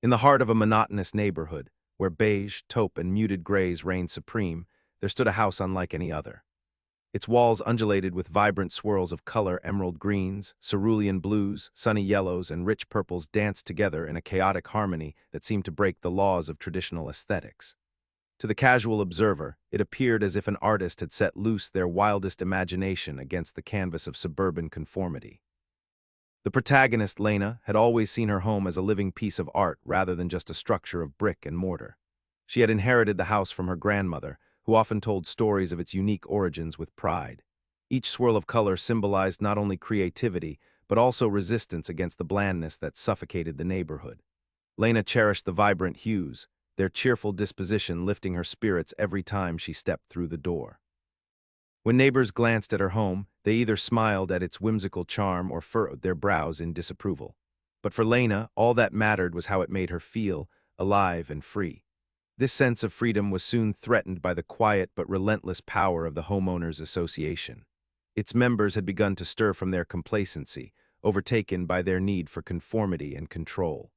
In the heart of a monotonous neighborhood, where beige, taupe, and muted grays reigned supreme, there stood a house unlike any other. Its walls undulated with vibrant swirls of color. Emerald greens, cerulean blues, sunny yellows, and rich purples danced together in a chaotic harmony that seemed to break the laws of traditional aesthetics. To the casual observer, it appeared as if an artist had set loose their wildest imagination against the canvas of suburban conformity. The protagonist, Lena, had always seen her home as a living piece of art rather than just a structure of brick and mortar. She had inherited the house from her grandmother, who often told stories of its unique origins with pride. Each swirl of color symbolized not only creativity, but also resistance against the blandness that suffocated the neighborhood. Lena cherished the vibrant hues, their cheerful disposition lifting her spirits every time she stepped through the door. When neighbors glanced at her home, they either smiled at its whimsical charm or furrowed their brows in disapproval. But for Lena, all that mattered was how it made her feel, alive and free. This sense of freedom was soon threatened by the quiet but relentless power of the Homeowners Association. Its members had begun to stir from their complacency, overtaken by their need for conformity and control.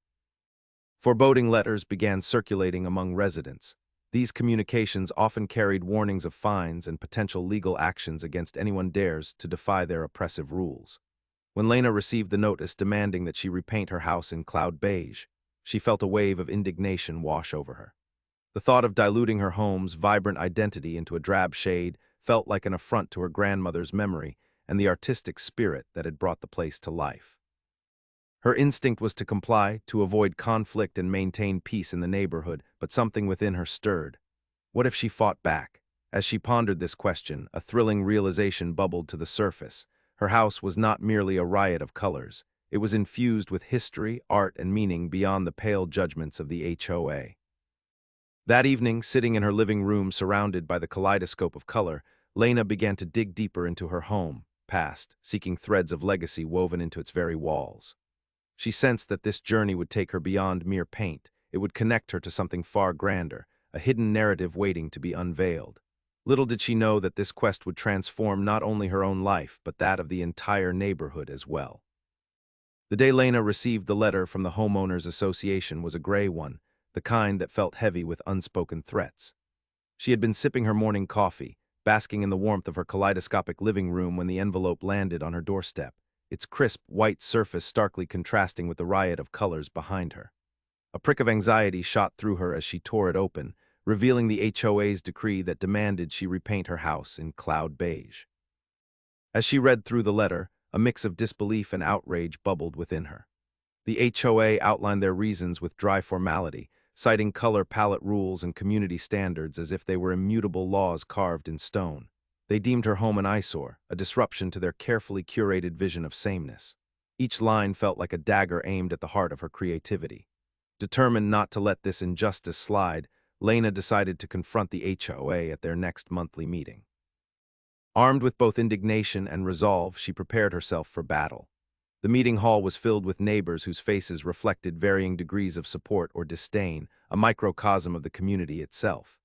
Foreboding letters began circulating among residents. These communications often carried warnings of fines and potential legal actions against anyone dares to defy their oppressive rules. When Lena received the notice demanding that she repaint her house in cloud beige, she felt a wave of indignation wash over her. The thought of diluting her home's vibrant identity into a drab shade felt like an affront to her grandmother's memory and the artistic spirit that had brought the place to life. Her instinct was to comply, to avoid conflict and maintain peace in the neighborhood, but something within her stirred. What if she fought back? As she pondered this question, a thrilling realization bubbled to the surface. Her house was not merely a riot of colors. It was infused with history, art, and meaning beyond the pale judgments of the HOA. That evening, sitting in her living room surrounded by the kaleidoscope of color, Lena began to dig deeper into her home, past, seeking threads of legacy woven into its very walls. She sensed that this journey would take her beyond mere paint. It would connect her to something far grander, a hidden narrative waiting to be unveiled. Little did she know that this quest would transform not only her own life, but that of the entire neighborhood as well. The day Lena received the letter from the Homeowners Association was a gray one, the kind that felt heavy with unspoken threats. She had been sipping her morning coffee, basking in the warmth of her kaleidoscopic living room when the envelope landed on her doorstep, its crisp, white surface starkly contrasting with the riot of colors behind her. A prick of anxiety shot through her as she tore it open, revealing the HOA's decree that demanded she repaint her house in cloud beige. As she read through the letter, a mix of disbelief and outrage bubbled within her. The HOA outlined their reasons with dry formality, citing color palette rules and community standards as if they were immutable laws carved in stone. They deemed her home an eyesore, a disruption to their carefully curated vision of sameness. Each line felt like a dagger aimed at the heart of her creativity. Determined not to let this injustice slide, Lena decided to confront the HOA at their next monthly meeting. Armed with both indignation and resolve, she prepared herself for battle. The meeting hall was filled with neighbors whose faces reflected varying degrees of support or disdain, a microcosm of the community itself.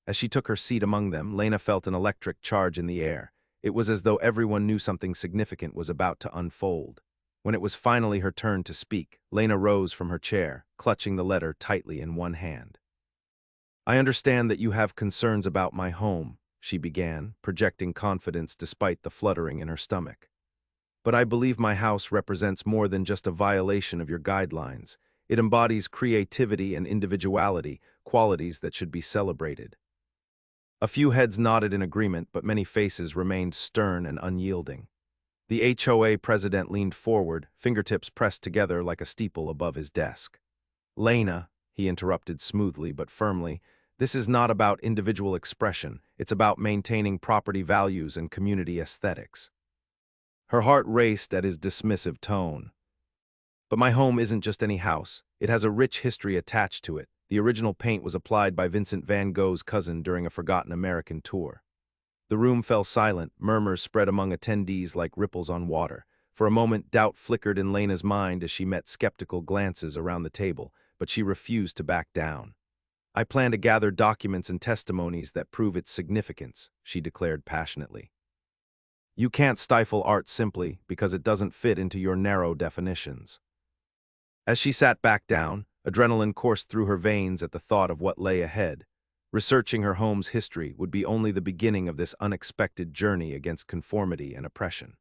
As she took her seat among them, Lena felt an electric charge in the air. It was as though everyone knew something significant was about to unfold. When it was finally her turn to speak, Lena rose from her chair, clutching the letter tightly in one hand. "I understand that you have concerns about my home," she began, projecting confidence despite the fluttering in her stomach. "But I believe my house represents more than just a violation of your guidelines. It embodies creativity and individuality, qualities that should be celebrated." A few heads nodded in agreement, but many faces remained stern and unyielding. The HOA president leaned forward, fingertips pressed together like a steeple above his desk. "Lena," he interrupted smoothly but firmly, "this is not about individual expression. It's about maintaining property values and community aesthetics." Her heart raced at his dismissive tone. "But my home isn't just any house. It has a rich history attached to it. The original paint was applied by Vincent van Gogh's cousin during a forgotten American tour." The room fell silent, murmurs spread among attendees like ripples on water. For a moment, doubt flickered in Lena's mind as she met skeptical glances around the table, but she refused to back down. "I plan to gather documents and testimonies that prove its significance," she declared passionately. "You can't stifle art simply because it doesn't fit into your narrow definitions." As she sat back down, Adrenaline coursed through her veins at the thought of what lay ahead. Researching her home's history would be only the beginning of this unexpected journey against conformity and oppression.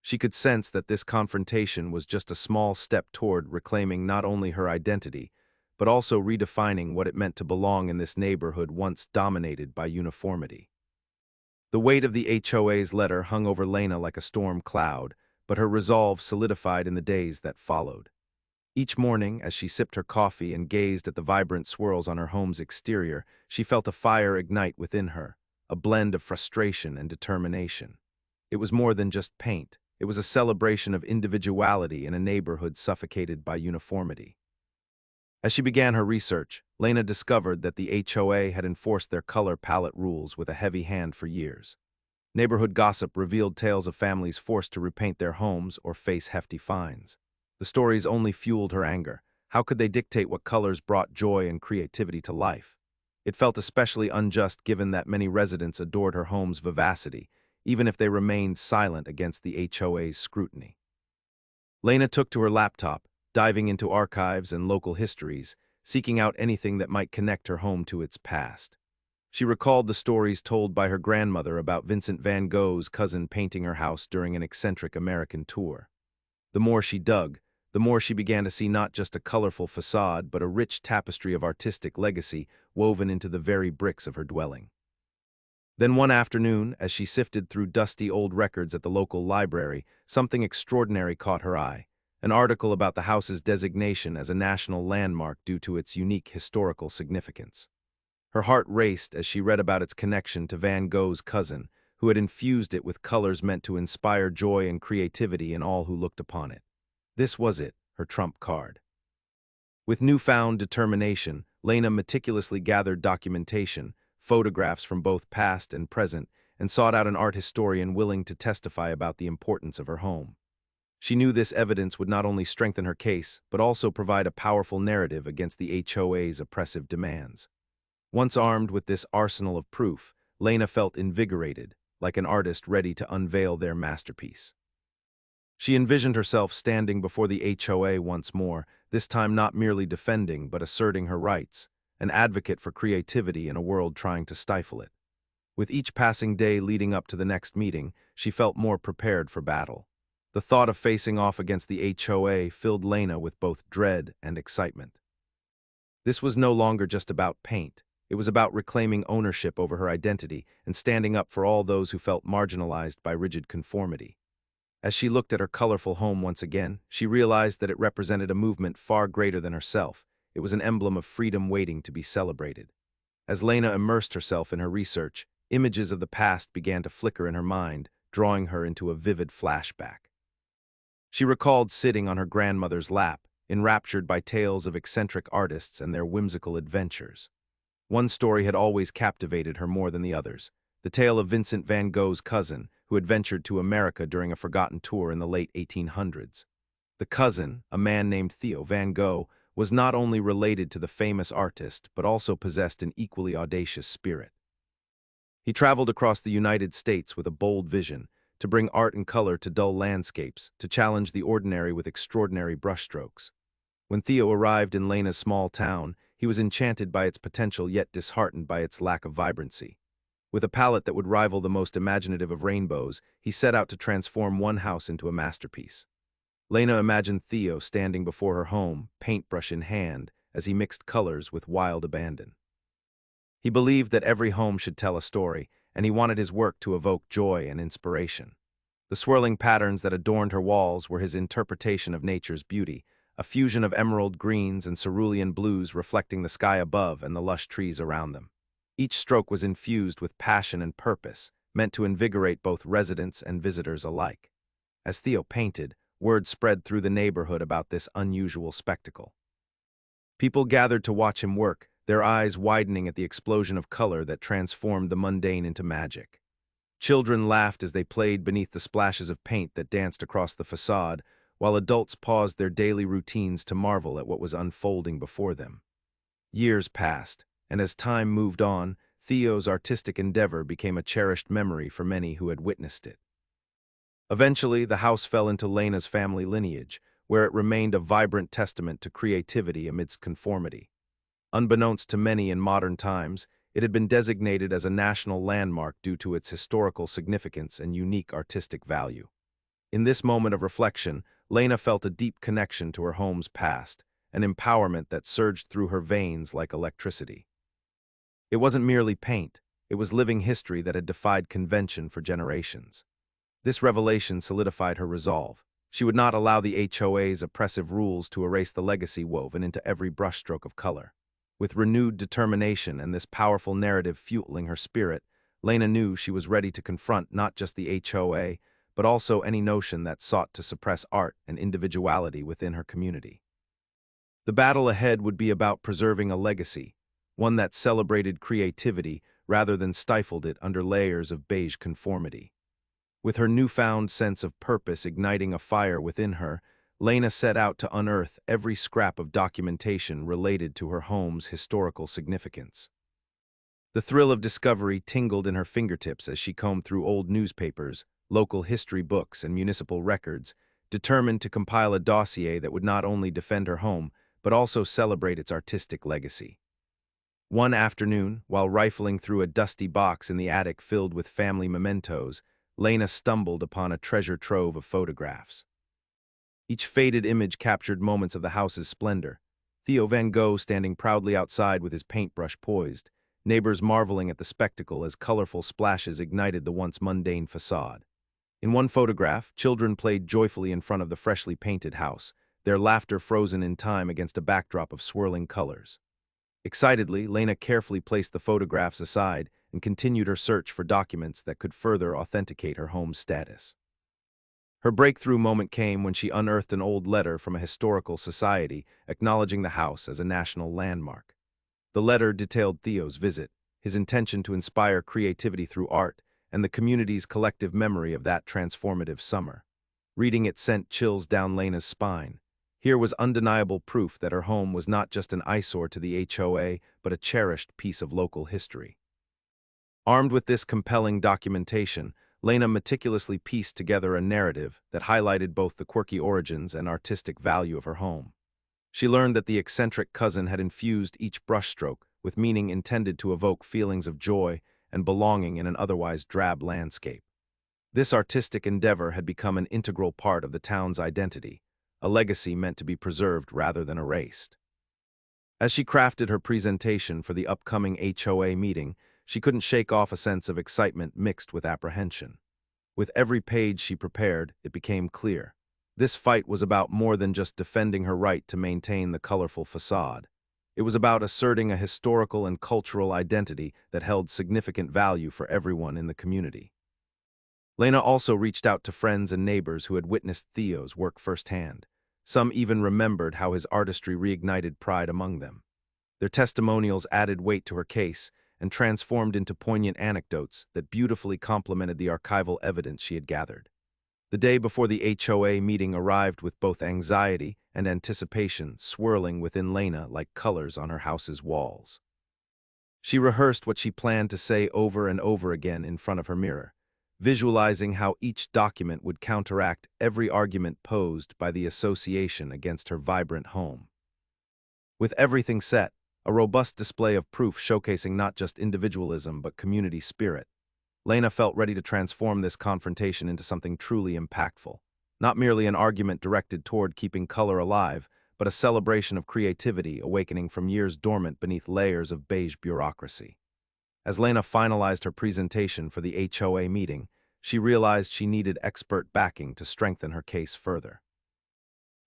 She could sense that this confrontation was just a small step toward reclaiming not only her identity, but also redefining what it meant to belong in this neighborhood once dominated by uniformity. The weight of the HOA's letter hung over Lena like a storm cloud, but her resolve solidified in the days that followed. Each morning, as she sipped her coffee and gazed at the vibrant swirls on her home's exterior, she felt a fire ignite within her, a blend of frustration and determination. It was more than just paint. It was a celebration of individuality in a neighborhood suffocated by uniformity. As she began her research, Lena discovered that the HOA had enforced their color palette rules with a heavy hand for years. Neighborhood gossip revealed tales of families forced to repaint their homes or face hefty fines. The stories only fueled her anger. How could they dictate what colors brought joy and creativity to life? It felt especially unjust given that many residents adored her home's vivacity, even if they remained silent against the HOA's scrutiny. Lena took to her laptop, diving into archives and local histories, seeking out anything that might connect her home to its past. She recalled the stories told by her grandmother about Vincent van Gogh's cousin painting her house during an eccentric American tour. The more she dug, the more she began to see not just a colorful facade but a rich tapestry of artistic legacy woven into the very bricks of her dwelling. Then one afternoon, as she sifted through dusty old records at the local library, something extraordinary caught her eye. An article about the house's designation as a national landmark due to its unique historical significance. Her heart raced as she read about its connection to Van Gogh's cousin, who had infused it with colors meant to inspire joy and creativity in all who looked upon it. This was it, her trump card. With newfound determination, Lena meticulously gathered documentation, photographs from both past and present, and sought out an art historian willing to testify about the importance of her home. She knew this evidence would not only strengthen her case, but also provide a powerful narrative against the HOA's oppressive demands. Once armed with this arsenal of proof, Lena felt invigorated, like an artist ready to unveil their masterpiece. She envisioned herself standing before the HOA once more, this time not merely defending but asserting her rights, an advocate for creativity in a world trying to stifle it. With each passing day leading up to the next meeting, she felt more prepared for battle. The thought of facing off against the HOA filled Lena with both dread and excitement. This was no longer just about paint. It was about reclaiming ownership over her identity and standing up for all those who felt marginalized by rigid conformity. As she looked at her colorful home once again, she realized that it represented a movement far greater than herself. It was an emblem of freedom waiting to be celebrated. As Lena immersed herself in her research, images of the past began to flicker in her mind, drawing her into a vivid flashback. She recalled sitting on her grandmother's lap, enraptured by tales of eccentric artists and their whimsical adventures. One story had always captivated her more than the others, the tale of Vincent van Gogh's cousin, who adventured to America during a forgotten tour in the late 1800s. The cousin, a man named Theo van Gogh, was not only related to the famous artist, but also possessed an equally audacious spirit. He traveled across the United States with a bold vision, to bring art and color to dull landscapes, to challenge the ordinary with extraordinary brushstrokes. When Theo arrived in Lena's small town, he was enchanted by its potential yet disheartened by its lack of vibrancy. With a palette that would rival the most imaginative of rainbows, he set out to transform one house into a masterpiece. Lena imagined Theo standing before her home, paintbrush in hand, as he mixed colors with wild abandon. He believed that every home should tell a story, and he wanted his work to evoke joy and inspiration. The swirling patterns that adorned her walls were his interpretation of nature's beauty, a fusion of emerald greens and cerulean blues reflecting the sky above and the lush trees around them. Each stroke was infused with passion and purpose, meant to invigorate both residents and visitors alike. As Theo painted, word spread through the neighborhood about this unusual spectacle. People gathered to watch him work, their eyes widening at the explosion of color that transformed the mundane into magic. Children laughed as they played beneath the splashes of paint that danced across the facade, while adults paused their daily routines to marvel at what was unfolding before them. Years passed, and as time moved on, Theo's artistic endeavor became a cherished memory for many who had witnessed it. Eventually, the house fell into Lena's family lineage, where it remained a vibrant testament to creativity amidst conformity. Unbeknownst to many in modern times, it had been designated as a national landmark due to its historical significance and unique artistic value. In this moment of reflection, Lena felt a deep connection to her home's past, an empowerment that surged through her veins like electricity. It wasn't merely paint, it was living history that had defied convention for generations. This revelation solidified her resolve. She would not allow the HOA's oppressive rules to erase the legacy woven into every brushstroke of color. With renewed determination and this powerful narrative fueling her spirit, Lena knew she was ready to confront not just the HOA, but also any notion that sought to suppress art and individuality within her community. The battle ahead would be about preserving a legacy, one that celebrated creativity rather than stifled it under layers of beige conformity. With her newfound sense of purpose igniting a fire within her, Lena set out to unearth every scrap of documentation related to her home's historical significance. The thrill of discovery tingled in her fingertips as she combed through old newspapers, local history books, and municipal records, determined to compile a dossier that would not only defend her home, but also celebrate its artistic legacy. One afternoon, while rifling through a dusty box in the attic filled with family mementos, Lena stumbled upon a treasure trove of photographs. Each faded image captured moments of the house's splendor. Theo Van Gogh standing proudly outside with his paintbrush poised, neighbors marveling at the spectacle as colorful splashes ignited the once mundane facade. In one photograph, children played joyfully in front of the freshly painted house, their laughter frozen in time against a backdrop of swirling colors. Excitedly, Lena carefully placed the photographs aside and continued her search for documents that could further authenticate her home's status. Her breakthrough moment came when she unearthed an old letter from a historical society acknowledging the house as a national landmark. The letter detailed Theo's visit, his intention to inspire creativity through art, and the community's collective memory of that transformative summer. Reading it sent chills down Lena's spine. Here was undeniable proof that her home was not just an eyesore to the HOA, but a cherished piece of local history. Armed with this compelling documentation, Lena meticulously pieced together a narrative that highlighted both the quirky origins and artistic value of her home. She learned that the eccentric cousin had infused each brushstroke with meaning intended to evoke feelings of joy and belonging in an otherwise drab landscape. This artistic endeavor had become an integral part of the town's identity, a legacy meant to be preserved rather than erased. As she crafted her presentation for the upcoming HOA meeting, she couldn't shake off a sense of excitement mixed with apprehension. With every page she prepared, it became clear. This fight was about more than just defending her right to maintain the colorful facade. It was about asserting a historical and cultural identity that held significant value for everyone in the community. Lena also reached out to friends and neighbors who had witnessed Theo's work firsthand. Some even remembered how his artistry reignited pride among them. Their testimonials added weight to her case and transformed into poignant anecdotes that beautifully complemented the archival evidence she had gathered. The day before the HOA meeting arrived with both anxiety and anticipation swirling within Lena like colors on her house's walls. She rehearsed what she planned to say over and over again in front of her mirror, visualizing how each document would counteract every argument posed by the association against her vibrant home. With everything set, a robust display of proof showcasing not just individualism but community spirit, Lena felt ready to transform this confrontation into something truly impactful. Not merely an argument directed toward keeping color alive, but a celebration of creativity awakening from years dormant beneath layers of beige bureaucracy. As Lena finalized her presentation for the HOA meeting, she realized she needed expert backing to strengthen her case further.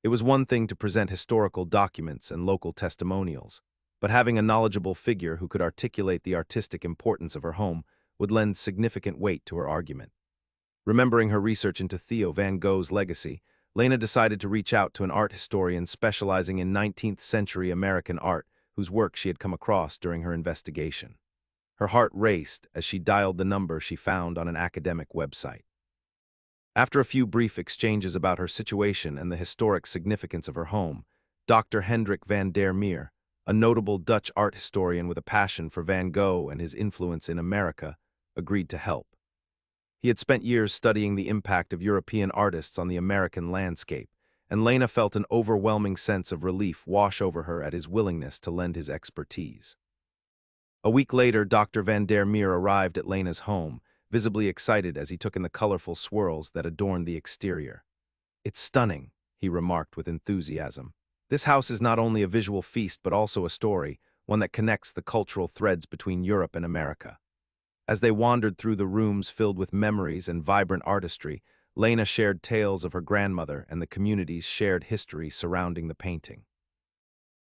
It was one thing to present historical documents and local testimonials, but having a knowledgeable figure who could articulate the artistic importance of her home would lend significant weight to her argument. Remembering her research into Theo Van Gogh's legacy, Lena decided to reach out to an art historian specializing in 19th-century American art whose work she had come across during her investigation. Her heart raced as she dialed the number she found on an academic website. After a few brief exchanges about her situation and the historic significance of her home, Dr. Hendrik van der Meer, a notable Dutch art historian with a passion for Van Gogh and his influence in America, agreed to help. He had spent years studying the impact of European artists on the American landscape, and Lena felt an overwhelming sense of relief wash over her at his willingness to lend his expertise. A week later, Dr. Van der Meer arrived at Lena's home, visibly excited as he took in the colorful swirls that adorned the exterior. "It's stunning," he remarked with enthusiasm. "This house is not only a visual feast but also a story, one that connects the cultural threads between Europe and America." As they wandered through the rooms filled with memories and vibrant artistry, Lena shared tales of her grandmother and the community's shared history surrounding the painting.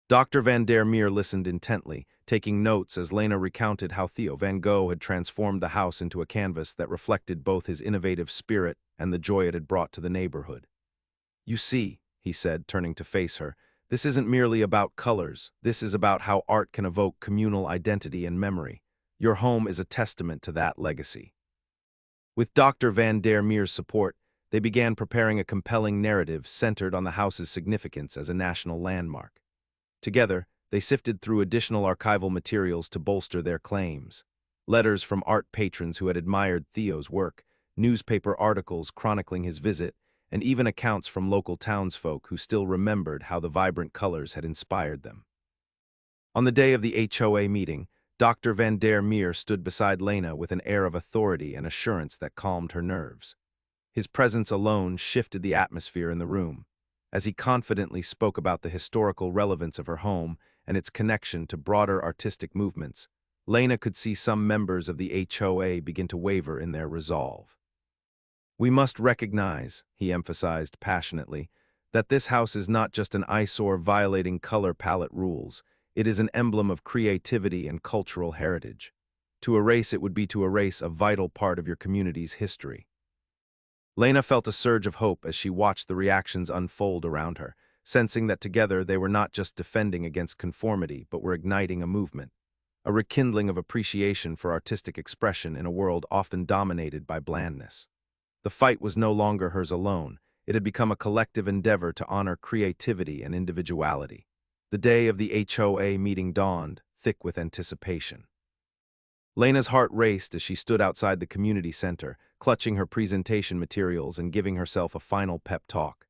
Dr. Van der Meer listened intently, taking notes as Lena recounted how Theo van Gogh had transformed the house into a canvas that reflected both his innovative spirit and the joy it had brought to the neighborhood. "You see," he said, turning to face her, "this isn't merely about colors. This is about how art can evoke communal identity and memory. Your home is a testament to that legacy." With Dr. Van der Meer's support, they began preparing a compelling narrative centered on the house's significance as a national landmark. Together, they sifted through additional archival materials to bolster their claims. Letters from art patrons who had admired Theo's work, newspaper articles chronicling his visit, and even accounts from local townsfolk who still remembered how the vibrant colors had inspired them. On the day of the HOA meeting, Dr. Van der Meer stood beside Lena with an air of authority and assurance that calmed her nerves. His presence alone shifted the atmosphere in the room. As he confidently spoke about the historical relevance of her home and its connection to broader artistic movements, Lena could see some members of the HOA begin to waver in their resolve. "We must recognize," he emphasized passionately, "that this house is not just an eyesore violating color palette rules. It is an emblem of creativity and cultural heritage. To erase it would be to erase a vital part of your community's history." Lena felt a surge of hope as she watched the reactions unfold around her, sensing that together they were not just defending against conformity but were igniting a movement, a rekindling of appreciation for artistic expression in a world often dominated by blandness. The fight was no longer hers alone. It had become a collective endeavor to honor creativity and individuality. The day of the HOA meeting dawned, thick with anticipation. Lena's heart raced as she stood outside the community center, clutching her presentation materials and giving herself a final pep talk.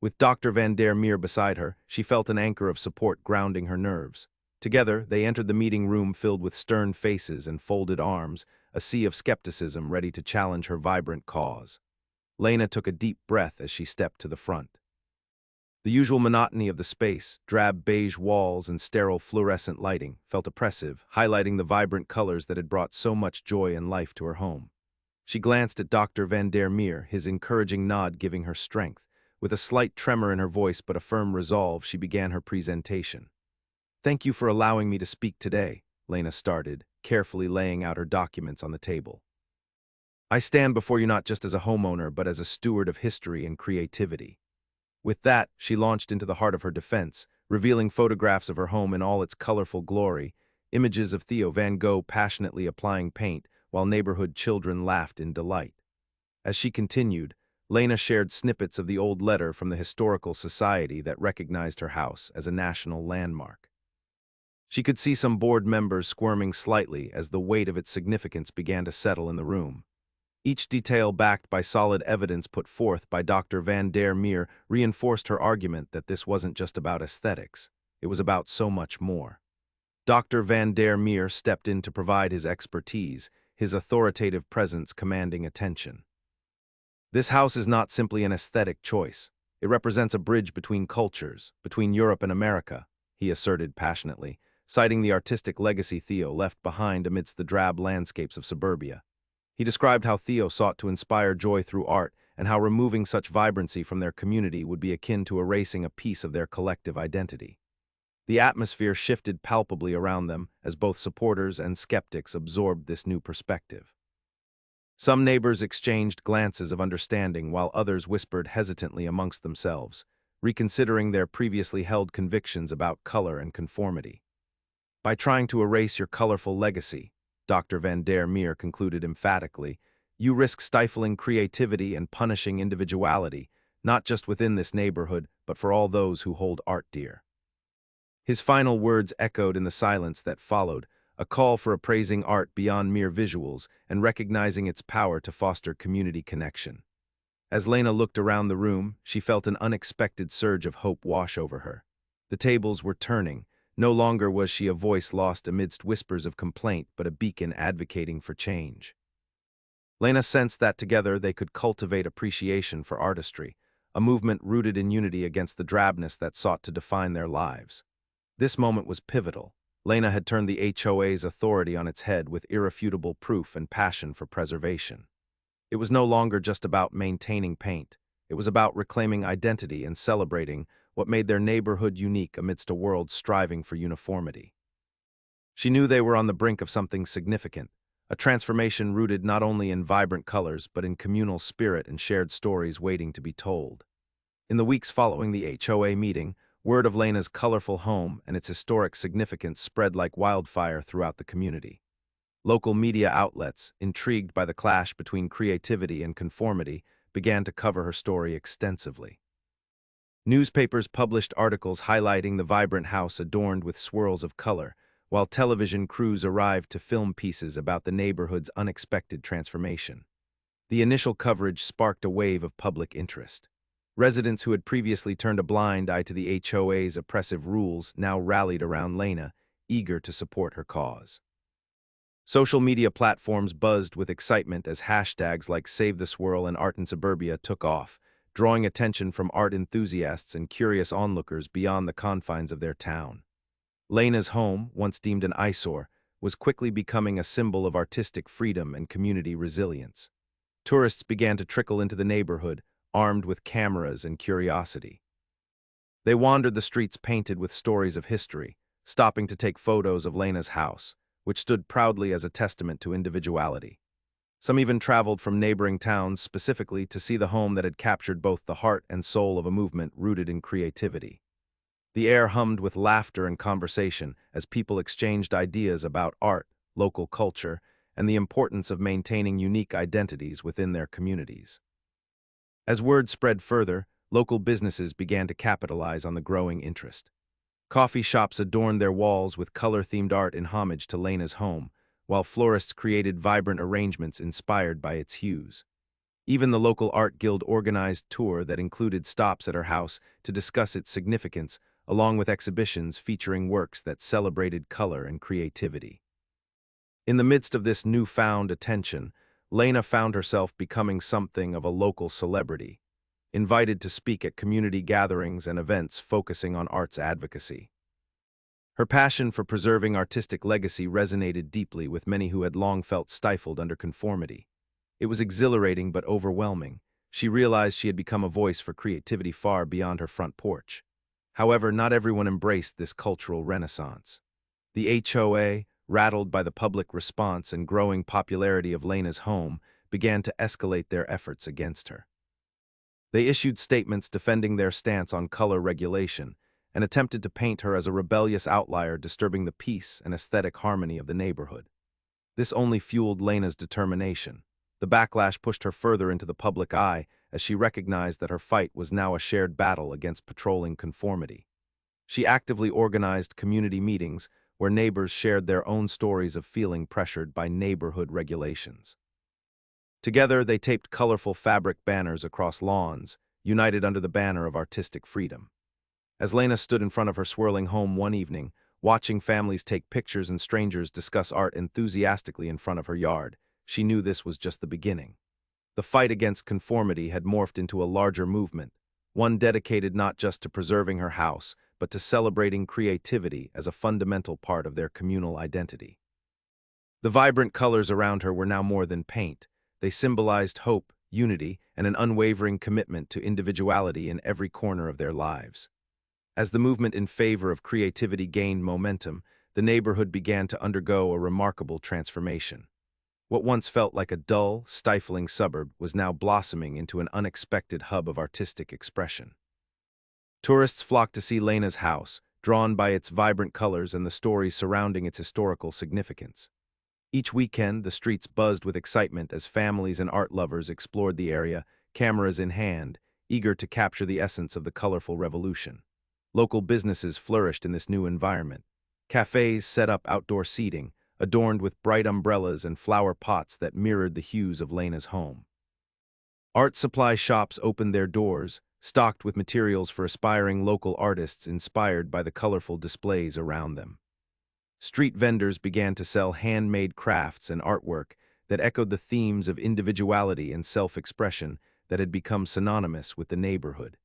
With Dr. Van der Meer beside her, she felt an anchor of support grounding her nerves. Together, they entered the meeting room filled with stern faces and folded arms, a sea of skepticism ready to challenge her vibrant cause. Lena took a deep breath as she stepped to the front. The usual monotony of the space, drab beige walls and sterile fluorescent lighting, felt oppressive, highlighting the vibrant colors that had brought so much joy and life to her home. She glanced at Dr. Van der Meer, his encouraging nod giving her strength. With a slight tremor in her voice but a firm resolve, she began her presentation. "Thank you for allowing me to speak today," Lena started, carefully laying out her documents on the table. "I stand before you not just as a homeowner but as a steward of history and creativity." With that, she launched into the heart of her defense, revealing photographs of her home in all its colorful glory, images of Theo van Gogh passionately applying paint, while neighborhood children laughed in delight. As she continued, Lena shared snippets of the old letter from the Historical Society that recognized her house as a national landmark. She could see some board members squirming slightly as the weight of its significance began to settle in the room. Each detail backed by solid evidence put forth by Dr. Van der Meer reinforced her argument that this wasn't just about aesthetics. It was about so much more. Dr. Van der Meer stepped in to provide his expertise, his authoritative presence commanding attention. "This house is not simply an aesthetic choice. It represents a bridge between cultures, between Europe and America," he asserted passionately, citing the artistic legacy Theo left behind amidst the drab landscapes of suburbia. He described how Theo sought to inspire joy through art and how removing such vibrancy from their community would be akin to erasing a piece of their collective identity. The atmosphere shifted palpably around them as both supporters and skeptics absorbed this new perspective. Some neighbors exchanged glances of understanding while others whispered hesitantly amongst themselves, reconsidering their previously held convictions about color and conformity. "By trying to erase your colorful legacy," Dr. Van der Meer concluded emphatically, "you risk stifling creativity and punishing individuality, not just within this neighborhood, but for all those who hold art dear." His final words echoed in the silence that followed, a call for appraising art beyond mere visuals and recognizing its power to foster community connection. As Lena looked around the room, she felt an unexpected surge of hope wash over her. The tables were turning. No longer was she a voice lost amidst whispers of complaint, but a beacon advocating for change. Lena sensed that together they could cultivate appreciation for artistry, a movement rooted in unity against the drabness that sought to define their lives. This moment was pivotal. Lena had turned the HOA's authority on its head with irrefutable proof and passion for preservation. It was no longer just about maintaining paint. It was about reclaiming identity and celebrating what made their neighborhood unique amidst a world striving for uniformity. She knew they were on the brink of something significant, a transformation rooted not only in vibrant colors but in communal spirit and shared stories waiting to be told. In the weeks following the HOA meeting, word of Lena's colorful home and its historic significance spread like wildfire throughout the community. Local media outlets, intrigued by the clash between creativity and conformity, began to cover her story extensively. Newspapers published articles highlighting the vibrant house adorned with swirls of color, while television crews arrived to film pieces about the neighborhood's unexpected transformation. The initial coverage sparked a wave of public interest. Residents who had previously turned a blind eye to the HOA's oppressive rules now rallied around Lena, eager to support her cause. Social media platforms buzzed with excitement as hashtags like Save the Swirl and Art in Suburbia took off, drawing attention from art enthusiasts and curious onlookers beyond the confines of their town. Lena's home, once deemed an eyesore, was quickly becoming a symbol of artistic freedom and community resilience. Tourists began to trickle into the neighborhood, armed with cameras and curiosity. They wandered the streets painted with stories of history, stopping to take photos of Lena's house, which stood proudly as a testament to individuality. Some even traveled from neighboring towns specifically to see the home that had captured both the heart and soul of a movement rooted in creativity. The air hummed with laughter and conversation as people exchanged ideas about art, local culture, and the importance of maintaining unique identities within their communities. As word spread further, local businesses began to capitalize on the growing interest. Coffee shops adorned their walls with color-themed art in homage to Lena's home, while florists created vibrant arrangements inspired by its hues. Even the local art guild organized a tour that included stops at her house to discuss its significance, along with exhibitions featuring works that celebrated color and creativity. In the midst of this newfound attention, Lena found herself becoming something of a local celebrity, invited to speak at community gatherings and events focusing on arts advocacy. Her passion for preserving artistic legacy resonated deeply with many who had long felt stifled under conformity. It was exhilarating but overwhelming. She realized she had become a voice for creativity far beyond her front porch. However, not everyone embraced this cultural renaissance. The HOA, rattled by the public response and growing popularity of Lena's home, began to escalate their efforts against her. They issued statements defending their stance on color regulation and attempted to paint her as a rebellious outlier disturbing the peace and aesthetic harmony of the neighborhood. This only fueled Lena's determination. The backlash pushed her further into the public eye as she recognized that her fight was now a shared battle against patrolling conformity. She actively organized community meetings where neighbors shared their own stories of feeling pressured by neighborhood regulations. Together, they taped colorful fabric banners across lawns, united under the banner of artistic freedom. As Lena stood in front of her swirling home one evening, watching families take pictures and strangers discuss art enthusiastically in front of her yard, she knew this was just the beginning. The fight against conformity had morphed into a larger movement, one dedicated not just to preserving her house, but to celebrating creativity as a fundamental part of their communal identity. The vibrant colors around her were now more than paint. They symbolized hope, unity, and an unwavering commitment to individuality in every corner of their lives. As the movement in favor of creativity gained momentum, the neighborhood began to undergo a remarkable transformation. What once felt like a dull, stifling suburb was now blossoming into an unexpected hub of artistic expression. Tourists flocked to see Lena's house, drawn by its vibrant colors and the stories surrounding its historical significance. Each weekend, the streets buzzed with excitement as families and art lovers explored the area, cameras in hand, eager to capture the essence of the colorful revolution. Local businesses flourished in this new environment. Cafes set up outdoor seating, adorned with bright umbrellas and flower pots that mirrored the hues of Lena's home. Art supply shops opened their doors, stocked with materials for aspiring local artists inspired by the colorful displays around them. Street vendors began to sell handmade crafts and artwork that echoed the themes of individuality and self-expression that had become synonymous with the neighborhood.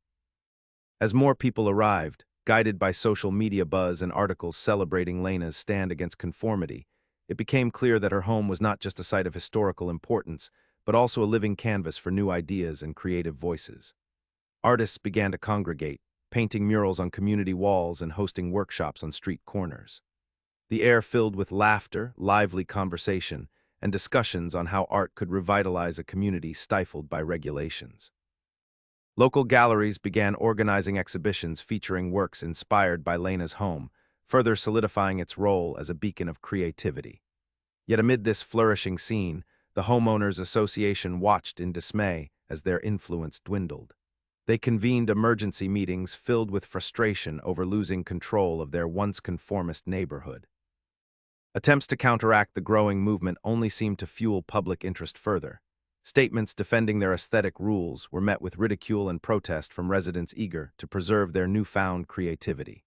As more people arrived, guided by social media buzz and articles celebrating Lena's stand against conformity, it became clear that her home was not just a site of historical importance, but also a living canvas for new ideas and creative voices. Artists began to congregate, painting murals on community walls and hosting workshops on street corners. The air filled with laughter, lively conversation, and discussions on how art could revitalize a community stifled by regulations. Local galleries began organizing exhibitions featuring works inspired by Lena's home, further solidifying its role as a beacon of creativity. Yet amid this flourishing scene, the Homeowners Association watched in dismay as their influence dwindled. They convened emergency meetings filled with frustration over losing control of their once conformist neighborhood. Attempts to counteract the growing movement only seemed to fuel public interest further. Statements defending their aesthetic rules were met with ridicule and protest from residents eager to preserve their newfound creativity.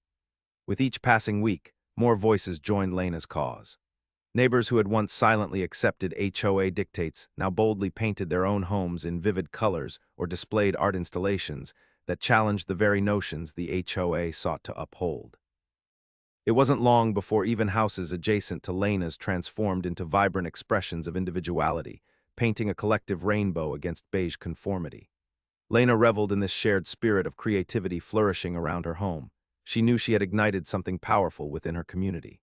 With each passing week, more voices joined Lena's cause. Neighbors who had once silently accepted HOA dictates now boldly painted their own homes in vivid colors or displayed art installations that challenged the very notions the HOA sought to uphold. It wasn't long before even houses adjacent to Lena's transformed into vibrant expressions of individuality, painting a collective rainbow against beige conformity. Lena reveled in this shared spirit of creativity flourishing around her home. She knew she had ignited something powerful within her community.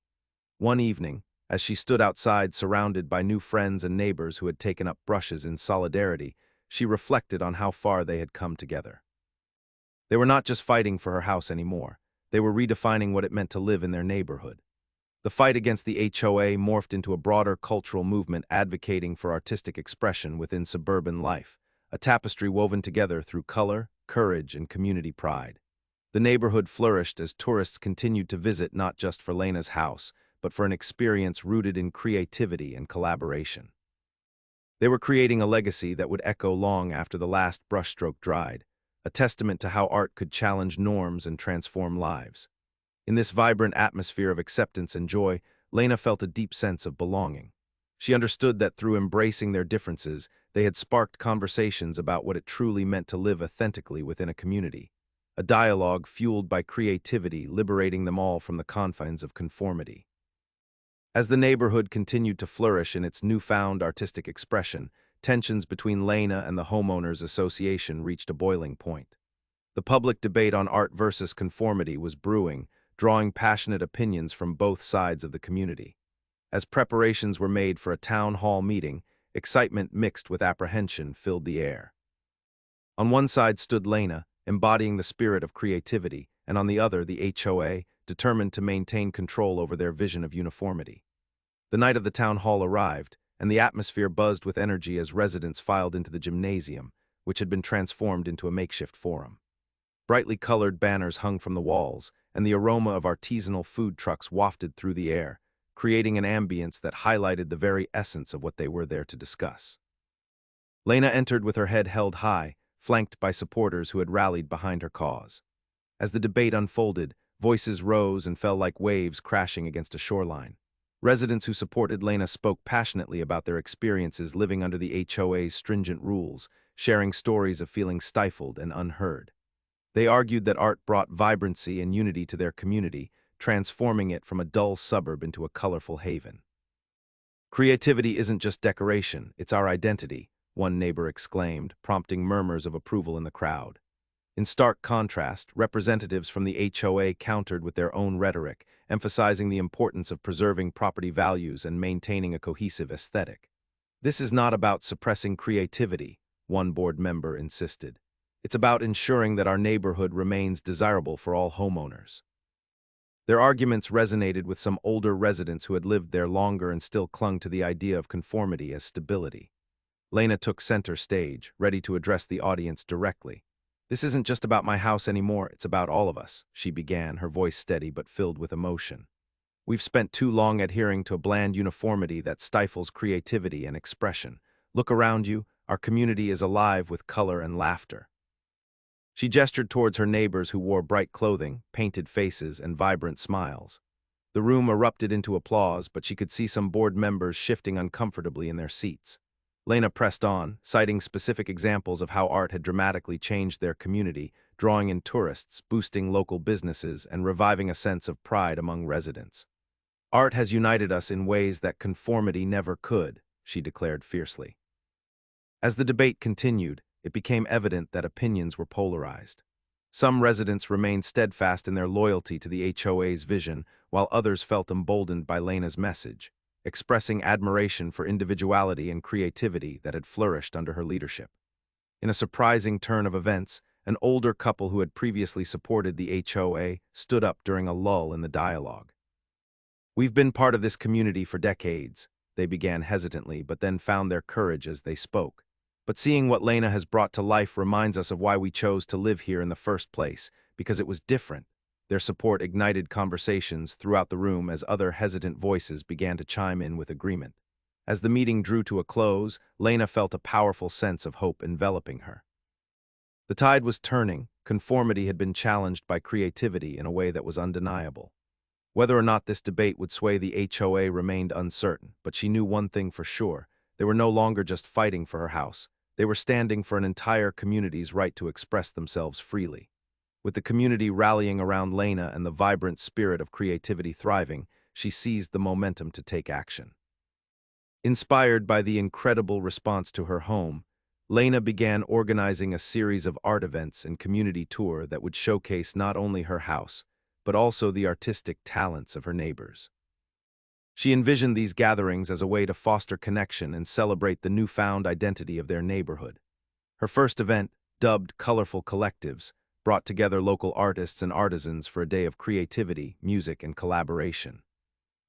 One evening, as she stood outside surrounded by new friends and neighbors who had taken up brushes in solidarity, she reflected on how far they had come together. They were not just fighting for her house anymore. They were redefining what it meant to live in their neighborhood. The fight against the HOA morphed into a broader cultural movement advocating for artistic expression within suburban life, a tapestry woven together through color, courage, and community pride. The neighborhood flourished as tourists continued to visit not just for Lena's house, but for an experience rooted in creativity and collaboration. They were creating a legacy that would echo long after the last brushstroke dried, a testament to how art could challenge norms and transform lives. In this vibrant atmosphere of acceptance and joy, Lena felt a deep sense of belonging. She understood that through embracing their differences, they had sparked conversations about what it truly meant to live authentically within a community, a dialogue fueled by creativity liberating them all from the confines of conformity. As the neighborhood continued to flourish in its newfound artistic expression, tensions between Lena and the Homeowners Association reached a boiling point. The public debate on art versus conformity was brewing, drawing passionate opinions from both sides of the community. As preparations were made for a town hall meeting, excitement mixed with apprehension filled the air. On one side stood Lena, embodying the spirit of creativity, and on the other the HOA, determined to maintain control over their vision of uniformity. The night of the town hall arrived, and the atmosphere buzzed with energy as residents filed into the gymnasium, which had been transformed into a makeshift forum. Brightly colored banners hung from the walls, and the aroma of artisanal food trucks wafted through the air, creating an ambience that highlighted the very essence of what they were there to discuss. Lena entered with her head held high, flanked by supporters who had rallied behind her cause. As the debate unfolded, voices rose and fell like waves crashing against a shoreline. Residents who supported Lena spoke passionately about their experiences living under the HOA's stringent rules, sharing stories of feeling stifled and unheard. They argued that art brought vibrancy and unity to their community, transforming it from a dull suburb into a colorful haven. "Creativity isn't just decoration, it's our identity," one neighbor exclaimed, prompting murmurs of approval in the crowd. In stark contrast, representatives from the HOA countered with their own rhetoric, emphasizing the importance of preserving property values and maintaining a cohesive aesthetic. "This is not about suppressing creativity," one board member insisted. "It's about ensuring that our neighborhood remains desirable for all homeowners." Their arguments resonated with some older residents who had lived there longer and still clung to the idea of conformity as stability. Lena took center stage, ready to address the audience directly. "This isn't just about my house anymore, it's about all of us," she began, her voice steady but filled with emotion. "We've spent too long adhering to a bland uniformity that stifles creativity and expression. Look around you, Our community is alive with color and laughter." She gestured towards her neighbors who wore bright clothing, painted faces, and vibrant smiles. The room erupted into applause, but she could see some board members shifting uncomfortably in their seats. Lena pressed on, citing specific examples of how art had dramatically changed their community, drawing in tourists, boosting local businesses, and reviving a sense of pride among residents. "Art has united us in ways that conformity never could," she declared fiercely. As the debate continued, it became evident that opinions were polarized. Some residents remained steadfast in their loyalty to the HOA's vision, while others felt emboldened by Lena's message, expressing admiration for individuality and creativity that had flourished under her leadership. In a surprising turn of events, an older couple who had previously supported the HOA stood up during a lull in the dialogue. "We've been part of this community for decades," they began hesitantly, but then found their courage as they spoke. "But seeing what Lena has brought to life reminds us of why we chose to live here in the first place, because it was different." Their support ignited conversations throughout the room as other hesitant voices began to chime in with agreement. As the meeting drew to a close, Lena felt a powerful sense of hope enveloping her. The tide was turning, conformity had been challenged by creativity in a way that was undeniable. Whether or not this debate would sway the HOA remained uncertain, but she knew one thing for sure: they were no longer just fighting for her house. They were standing for an entire community's right to express themselves freely. With the community rallying around Lena and the vibrant spirit of creativity thriving, she seized the momentum to take action. Inspired by the incredible response to her home, Lena began organizing a series of art events and community tour that would showcase not only her house, but also the artistic talents of her neighbors. She envisioned these gatherings as a way to foster connection and celebrate the newfound identity of their neighborhood. Her first event, dubbed Colorful Collectives, brought together local artists and artisans for a day of creativity, music, and collaboration.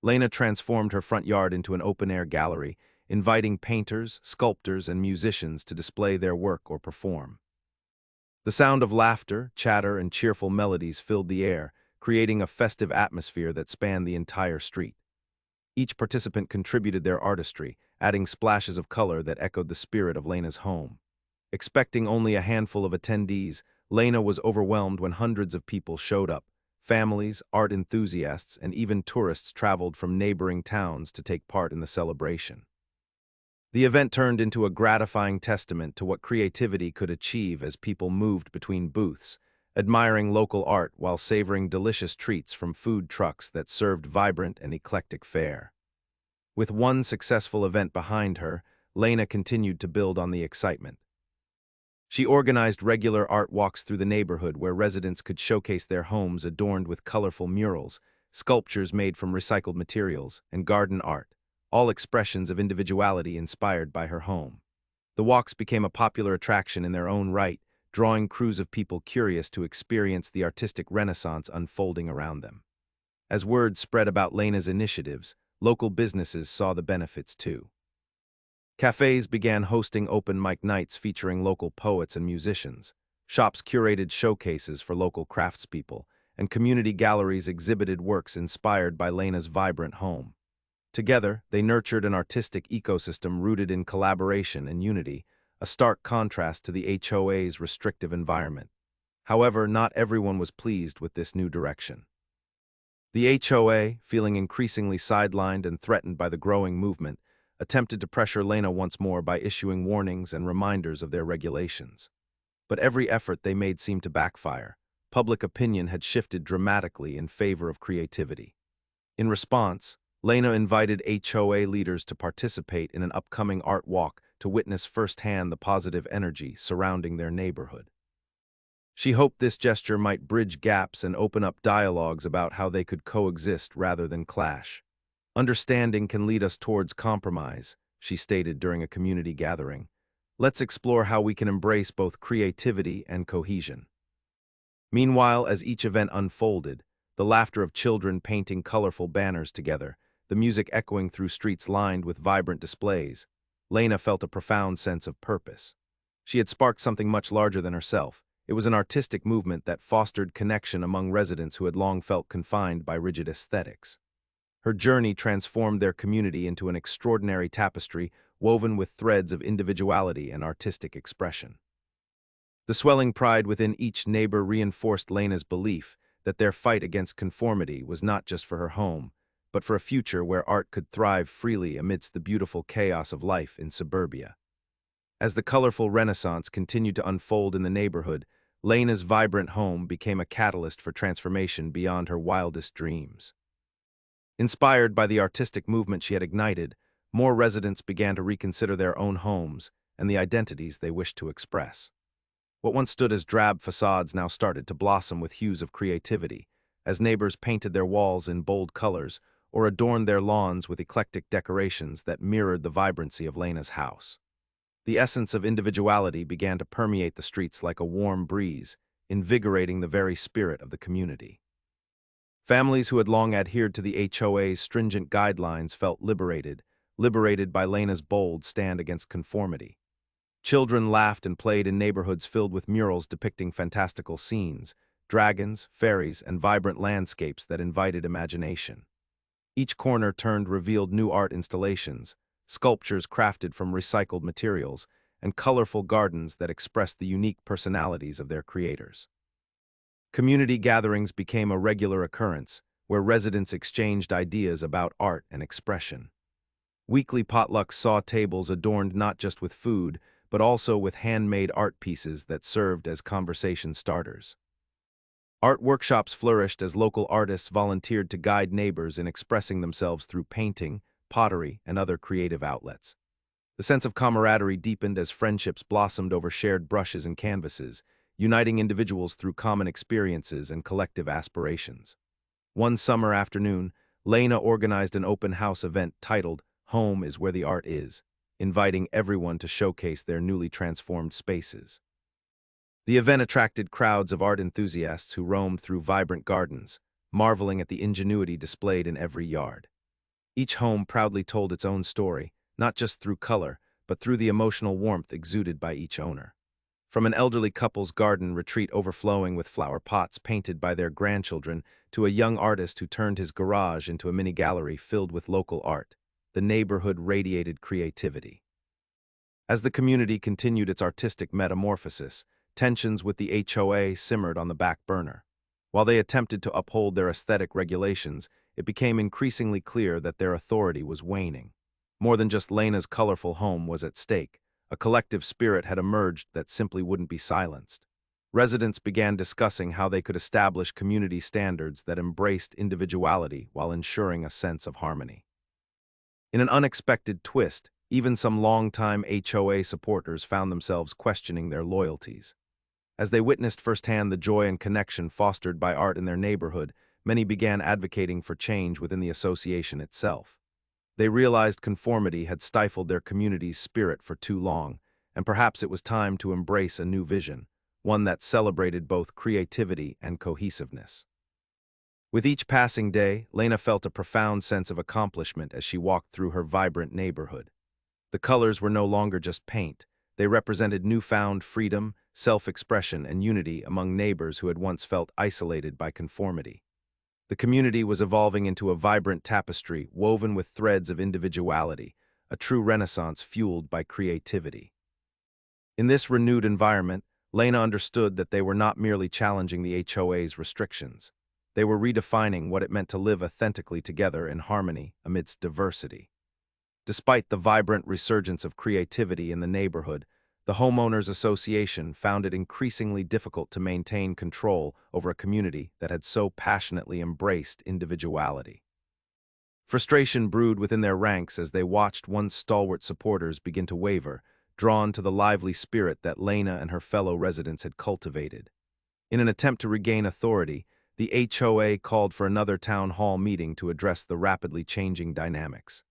Lena transformed her front yard into an open-air gallery, inviting painters, sculptors, and musicians to display their work or perform. The sound of laughter, chatter, and cheerful melodies filled the air, creating a festive atmosphere that spanned the entire street. Each participant contributed their artistry, adding splashes of color that echoed the spirit of Lena's home. Expecting only a handful of attendees, Lena was overwhelmed when hundreds of people showed up. Families, art enthusiasts, and even tourists traveled from neighboring towns to take part in the celebration. The event turned into a gratifying testament to what creativity could achieve as people moved between booths, admiring local art while savoring delicious treats from food trucks that served vibrant and eclectic fare. With one successful event behind her, Lena continued to build on the excitement. She organized regular art walks through the neighborhood where residents could showcase their homes adorned with colorful murals, sculptures made from recycled materials, and garden art, all expressions of individuality inspired by her home. The walks became a popular attraction in their own right, drawing crews of people curious to experience the artistic renaissance unfolding around them. As word spread about Lena's initiatives, local businesses saw the benefits too. Cafes began hosting open mic nights featuring local poets and musicians. Shops curated showcases for local craftspeople, and community galleries exhibited works inspired by Lena's vibrant home. Together, they nurtured an artistic ecosystem rooted in collaboration and unity, a stark contrast to the HOA's restrictive environment. However, not everyone was pleased with this new direction. The HOA, feeling increasingly sidelined and threatened by the growing movement, attempted to pressure Lena once more by issuing warnings and reminders of their regulations. But every effort they made seemed to backfire. Public opinion had shifted dramatically in favor of creativity. In response, Lena invited HOA leaders to participate in an upcoming art walk to witness firsthand the positive energy surrounding their neighborhood. She hoped this gesture might bridge gaps and open up dialogues about how they could coexist rather than clash. "Understanding can lead us towards compromise," she stated during a community gathering. "Let's explore how we can embrace both creativity and cohesion." Meanwhile, as each event unfolded, the laughter of children painting colorful banners together, the music echoing through streets lined with vibrant displays, Lena felt a profound sense of purpose. She had sparked something much larger than herself. It was an artistic movement that fostered connection among residents who had long felt confined by rigid aesthetics. Her journey transformed their community into an extraordinary tapestry woven with threads of individuality and artistic expression. The swelling pride within each neighbor reinforced Lena's belief that their fight against conformity was not just for her home, but for a future where art could thrive freely amidst the beautiful chaos of life in suburbia. As the colorful renaissance continued to unfold in the neighborhood, Lena's vibrant home became a catalyst for transformation beyond her wildest dreams. Inspired by the artistic movement she had ignited, more residents began to reconsider their own homes and the identities they wished to express. What once stood as drab facades now started to blossom with hues of creativity, as neighbors painted their walls in bold colors or adorned their lawns with eclectic decorations that mirrored the vibrancy of Lena's house. The essence of individuality began to permeate the streets like a warm breeze, invigorating the very spirit of the community. Families who had long adhered to the HOA's stringent guidelines felt liberated by Lena's bold stand against conformity. Children laughed and played in neighborhoods filled with murals depicting fantastical scenes, dragons, fairies, and vibrant landscapes that invited imagination. Each corner revealed new art installations, sculptures crafted from recycled materials, and colorful gardens that expressed the unique personalities of their creators. Community gatherings became a regular occurrence, where residents exchanged ideas about art and expression. Weekly potlucks saw tables adorned not just with food, but also with handmade art pieces that served as conversation starters. Art workshops flourished as local artists volunteered to guide neighbors in expressing themselves through painting, pottery, and other creative outlets. The sense of camaraderie deepened as friendships blossomed over shared brushes and canvases, uniting individuals through common experiences and collective aspirations. One summer afternoon, Lena organized an open house event titled "Home is Where the Art Is," inviting everyone to showcase their newly transformed spaces. The event attracted crowds of art enthusiasts who roamed through vibrant gardens, marveling at the ingenuity displayed in every yard. Each home proudly told its own story, not just through color, but through the emotional warmth exuded by each owner. From an elderly couple's garden retreat overflowing with flower pots painted by their grandchildren to a young artist who turned his garage into a mini gallery filled with local art, the neighborhood radiated creativity. As the community continued its artistic metamorphosis, tensions with the HOA simmered on the back burner. While they attempted to uphold their aesthetic regulations, it became increasingly clear that their authority was waning. More than just Lena's colorful home was at stake. A collective spirit had emerged that simply wouldn't be silenced. Residents began discussing how they could establish community standards that embraced individuality while ensuring a sense of harmony. In an unexpected twist, even some longtime HOA supporters found themselves questioning their loyalties. As they witnessed firsthand the joy and connection fostered by art in their neighborhood, many began advocating for change within the association itself. They realized conformity had stifled their community's spirit for too long, and perhaps it was time to embrace a new vision, one that celebrated both creativity and cohesiveness. With each passing day, Lena felt a profound sense of accomplishment as she walked through her vibrant neighborhood. The colors were no longer just paint. They represented newfound freedom, self-expression, and unity among neighbors who had once felt isolated by conformity. The community was evolving into a vibrant tapestry woven with threads of individuality, a true renaissance fueled by creativity. In this renewed environment, Lena understood that they were not merely challenging the HOA's restrictions. They were redefining what it meant to live authentically together in harmony amidst diversity. Despite the vibrant resurgence of creativity in the neighborhood, the Homeowners Association found it increasingly difficult to maintain control over a community that had so passionately embraced individuality. Frustration brewed within their ranks as they watched once stalwart supporters begin to waver, drawn to the lively spirit that Lena and her fellow residents had cultivated. In an attempt to regain authority, the HOA called for another town hall meeting to address the rapidly changing dynamics.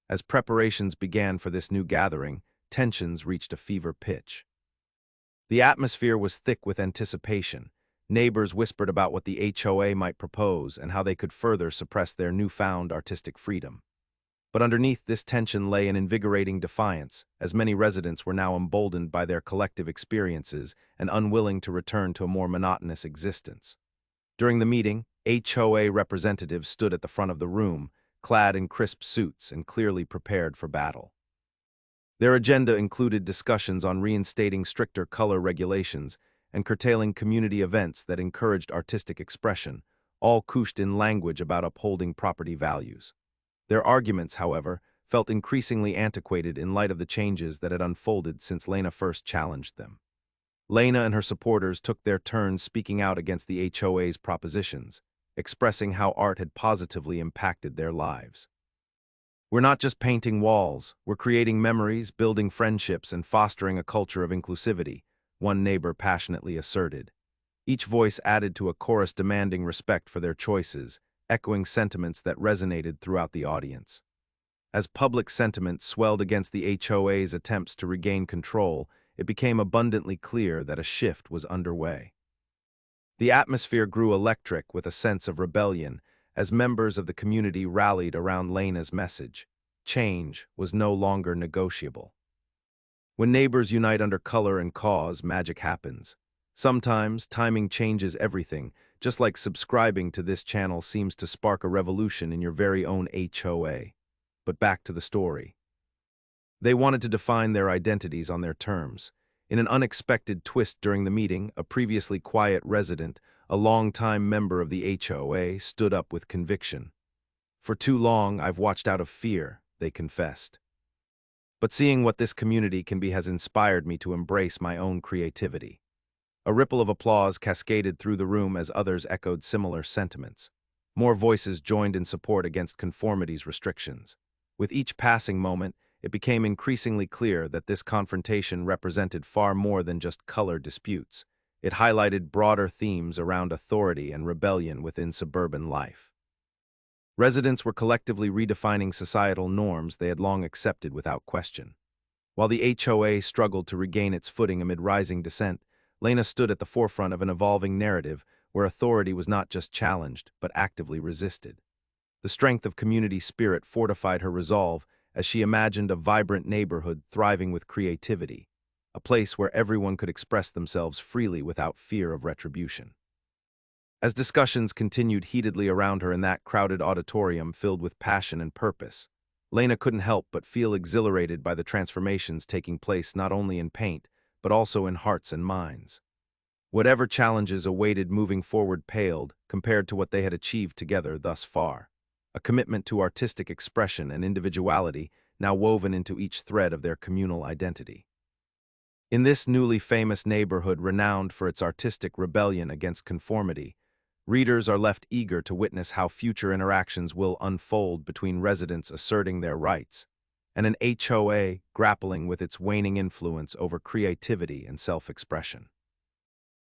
As preparations began for this new gathering, tensions reached a fever pitch. The atmosphere was thick with anticipation. Neighbors whispered about what the HOA might propose and how they could further suppress their newfound artistic freedom. But underneath this tension lay an invigorating defiance, as many residents were now emboldened by their collective experiences and unwilling to return to a more monotonous existence. During the meeting, HOA representatives stood at the front of the room, clad in crisp suits and clearly prepared for battle. Their agenda included discussions on reinstating stricter color regulations and curtailing community events that encouraged artistic expression, all couched in language about upholding property values. Their arguments, however, felt increasingly antiquated in light of the changes that had unfolded since Lena first challenged them. Lena and her supporters took their turns speaking out against the HOA's propositions, expressing how art had positively impacted their lives. "We're not just painting walls, we're creating memories, building friendships, and fostering a culture of inclusivity," one neighbor passionately asserted. Each voice added to a chorus demanding respect for their choices, echoing sentiments that resonated throughout the audience. As public sentiment swelled against the HOA's attempts to regain control, it became abundantly clear that a shift was underway. The atmosphere grew electric with a sense of rebellion as members of the community rallied around Lena's message. Change was no longer negotiable. When neighbors unite under color and cause, magic happens. Sometimes, timing changes everything, just like subscribing to this channel seems to spark a revolution in your very own HOA. But back to the story. They wanted to define their identities on their terms. In an unexpected twist during the meeting, a previously quiet resident, a longtime member of the HOA, stood up with conviction. "For too long, I've watched out of fear," they confessed. "But seeing what this community can be has inspired me to embrace my own creativity." A ripple of applause cascaded through the room as others echoed similar sentiments. More voices joined in support against conformity's restrictions. With each passing moment, it became increasingly clear that this confrontation represented far more than just color disputes. It highlighted broader themes around authority and rebellion within suburban life. Residents were collectively redefining societal norms they had long accepted without question. While the HOA struggled to regain its footing amid rising dissent, Lena stood at the forefront of an evolving narrative where authority was not just challenged, but actively resisted. The strength of community spirit fortified her resolve as she imagined a vibrant neighborhood thriving with creativity, a place where everyone could express themselves freely without fear of retribution. As discussions continued heatedly around her in that crowded auditorium filled with passion and purpose, Lena couldn't help but feel exhilarated by the transformations taking place not only in paint, but also in hearts and minds. Whatever challenges awaited moving forward paled compared to what they had achieved together thus far. A commitment to artistic expression and individuality now woven into each thread of their communal identity. In this newly famous neighborhood renowned for its artistic rebellion against conformity, readers are left eager to witness how future interactions will unfold between residents asserting their rights and an HOA grappling with its waning influence over creativity and self-expression.